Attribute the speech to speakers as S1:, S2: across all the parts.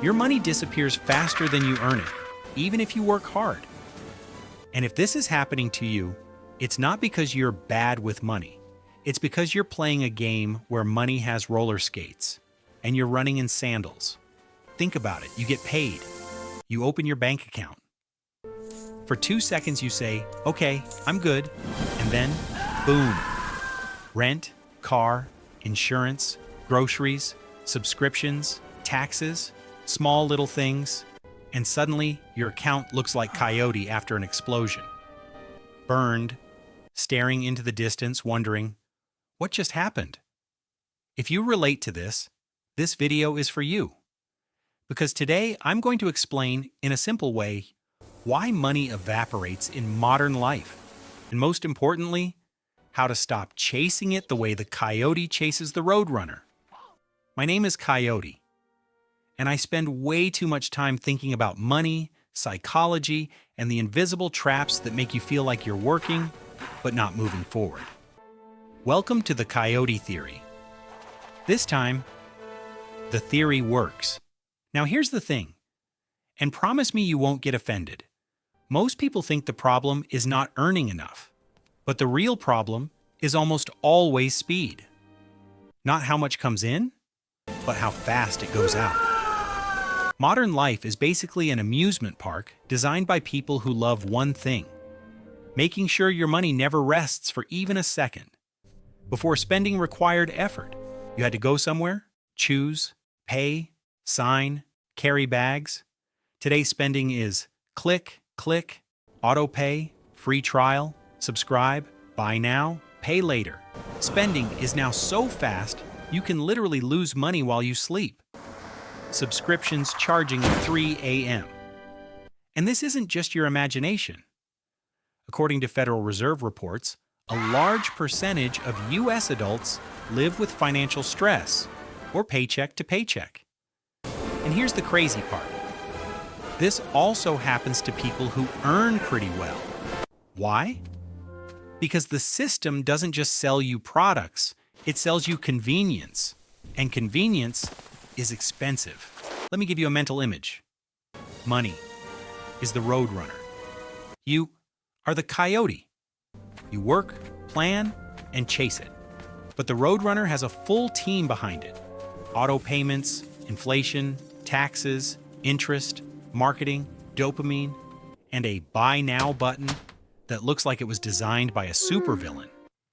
S1: Your money disappears faster than you earn it, even if you work hard. And if this is happening to you, it's not because you're bad with money. It's because you're playing a game where money has roller skates, and you're running in sandals. Think about it. You get paid. You open your bank account. For 2 seconds you say, okay, I'm good. And then, boom. Rent, car, insurance, groceries, subscriptions, taxes, small little things. And suddenly, your account looks like Coyote after an explosion. Burned, staring into the distance, wondering, what just happened? If you relate to this video is for you. Because today, I'm going to explain, in a simple way, why money evaporates in modern life. And most importantly, how to stop chasing it the way the coyote chases the roadrunner. My name is Coyote, and I spend way too much time thinking about money, psychology, and the invisible traps that make you feel like you're working, but not moving forward. Welcome to the Coyote Theory. This time, the theory works. Now here's the thing, and promise me you won't get offended. Most people think the problem is not earning enough, but the real problem is almost always speed. Not how much comes in, but how fast it goes out. Modern life is basically an amusement park designed by people who love one thing: making sure your money never rests for even a second. Before spending required effort, you had to go somewhere, choose, pay, sign, carry bags. Today's spending is click, click, auto pay, free trial, subscribe, buy now, pay later. Spending is now so fast, you can literally lose money while you sleep. Subscriptions charging at 3 a.m. And this isn't just your imagination. According to Federal Reserve reports, a large percentage of U.S. adults live with financial stress, or paycheck to paycheck. And here's the crazy part. This also happens to people who earn pretty well. Why? Because the system doesn't just sell you products, it sells you convenience. And convenience is expensive. Let me give you a mental image. Money is the roadrunner. You are the coyote. You work, plan, and chase it. But the roadrunner has a full team behind it. Auto payments, inflation, taxes, interest, marketing, dopamine, and a buy now button that looks like it was designed by a supervillain.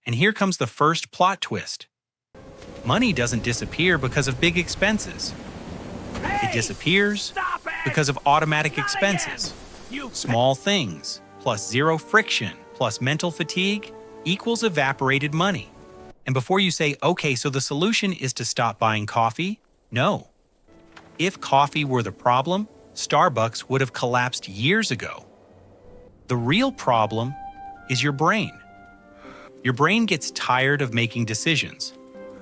S1: And here comes the first plot twist. Money doesn't disappear because of big expenses. It disappears because of automatic expenses. Small things plus zero friction plus mental fatigue equals evaporated money. And before you say, okay, so the solution is to stop buying coffee? No. If coffee were the problem, Starbucks would have collapsed years ago. The real problem is your brain. Your brain gets tired of making decisions.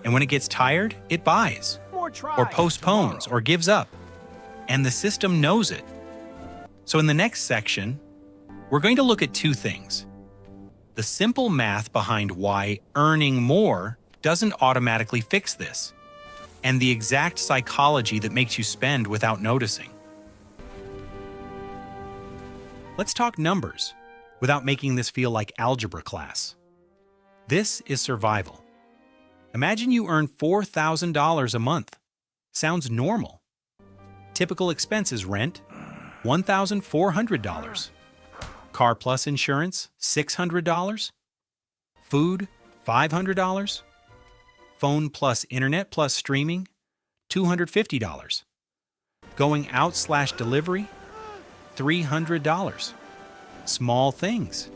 S1: And when it gets tired, it buys, or postpones, or gives up. And the system knows it. So in the next section, we're going to look at two things: the simple math behind why earning more doesn't automatically fix this, and the exact psychology that makes you spend without noticing. Let's talk numbers without making this feel like algebra class. This is survival. Imagine you earn $4,000 a month. Sounds normal. Typical expenses: rent, $1,400. Car plus insurance, $600. Food, $500. Phone plus internet plus streaming, $250. Going out/delivery, $300. Small things,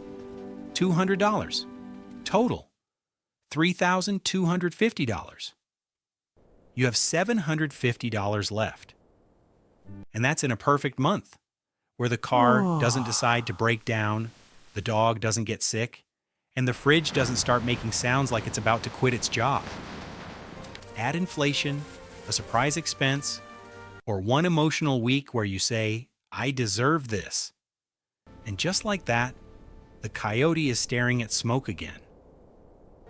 S1: $200. Total, $3,250. You have $750 left. And that's in a perfect month, where the car doesn't decide to break down, the dog doesn't get sick, and the fridge doesn't start making sounds like it's about to quit its job. Add inflation, a surprise expense, or one emotional week where you say, I deserve this. And just like that, the coyote is staring at smoke again.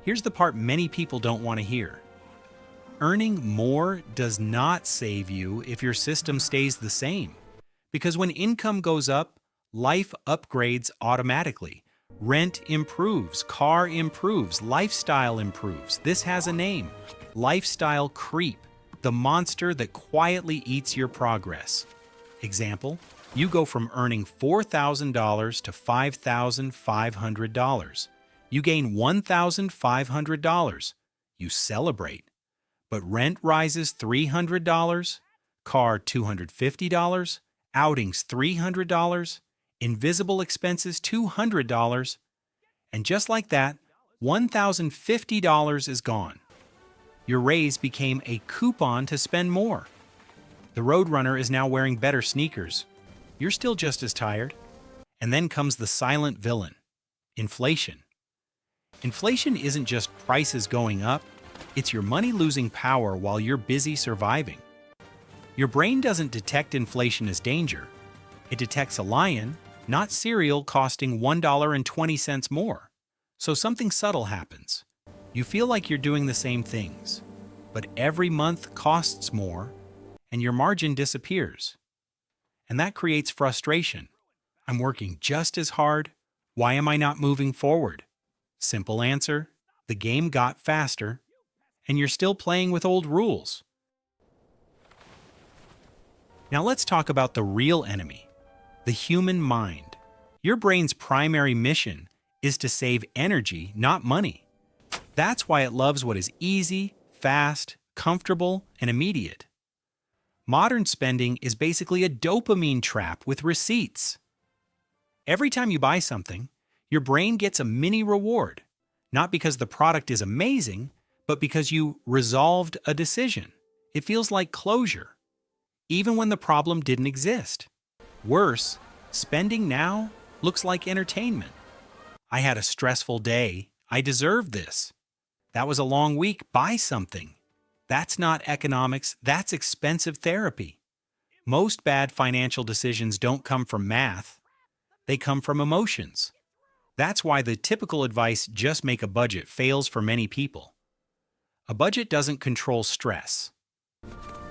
S1: Here's the part many people don't want to hear. Earning more does not save you if your system stays the same. Because when income goes up, life upgrades automatically. Rent improves, car improves, lifestyle improves. This has a name: lifestyle creep, the monster that quietly eats your progress. Example, you go from earning $4,000 to $5,500. You gain $1,500. You celebrate. But rent rises $300, car $250, outings $300, invisible expenses $200, and just like that, $1,050 is gone. Your raise became a coupon to spend more. The Roadrunner is now wearing better sneakers. You're still just as tired. And then comes the silent villain: inflation. Inflation isn't just prices going up, it's your money losing power while you're busy surviving. Your brain doesn't detect inflation as danger. It detects a lion, not cereal costing $1.20 more. So something subtle happens. You feel like you're doing the same things, but every month costs more, and your margin disappears. And that creates frustration. I'm working just as hard. Why am I not moving forward? Simple answer: the game got faster, and you're still playing with old rules. Now let's talk about the real enemy, the human mind. Your brain's primary mission is to save energy, not money. That's why it loves what is easy, fast, comfortable, and immediate. Modern spending is basically a dopamine trap with receipts. Every time you buy something, your brain gets a mini reward, not because the product is amazing, but because you resolved a decision. It feels like closure, even when the problem didn't exist. Worse, spending now looks like entertainment. I had a stressful day. I deserve this. That was a long week. Buy something. That's not economics. That's expensive therapy. Most bad financial decisions don't come from math. They come from emotions. That's why the typical advice, just make a budget, fails for many people. A budget doesn't control stress.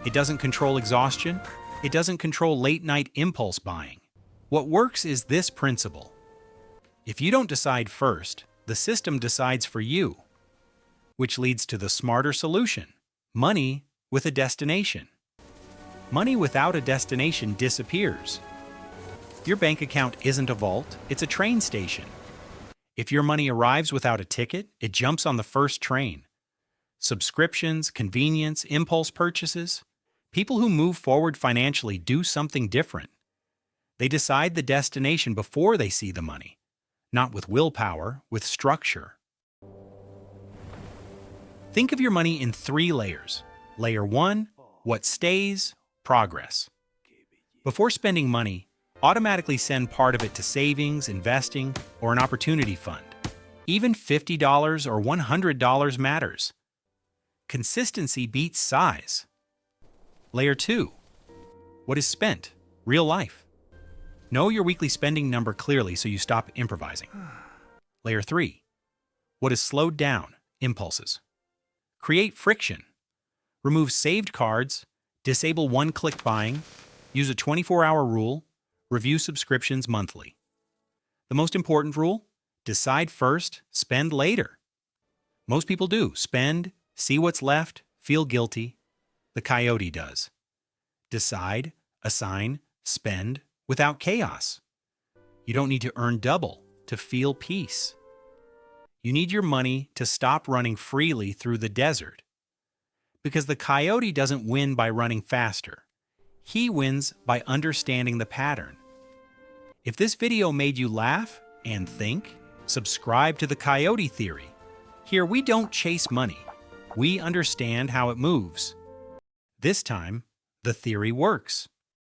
S1: It doesn't control exhaustion. It doesn't control late-night impulse buying. What works is this principle: if you don't decide first, the system decides for you, which leads to the smarter solution: money with a destination. Money without a destination disappears. Your bank account isn't a vault, it's a train station. If your money arrives without a ticket, it jumps on the first train. Subscriptions, convenience, impulse purchases. People who move forward financially do something different. They decide the destination before they see the money, not with willpower, with structure. Think of your money in 3 layers. Layer 1, what stays, progress. Before spending money, automatically send part of it to savings, investing, or an opportunity fund. Even $50 or $100 matters. Consistency beats size. Layer 2, what is spent, real life. Know your weekly spending number clearly so you stop improvising. Layer 3, what is slowed down, impulses. Create friction. Remove saved cards, disable one-click buying, use a 24-hour rule, review subscriptions monthly. The most important rule: decide first, spend later. Most people do: spend, see what's left, feel guilty. The Coyote does. Decide, assign, spend without chaos. You don't need to earn double to feel peace. You need your money to stop running freely through the desert. Because the Coyote doesn't win by running faster. He wins by understanding the pattern. If this video made you laugh and think, subscribe to the Coyote Theory. Here we don't chase money. We understand how it moves. This time, the theory works.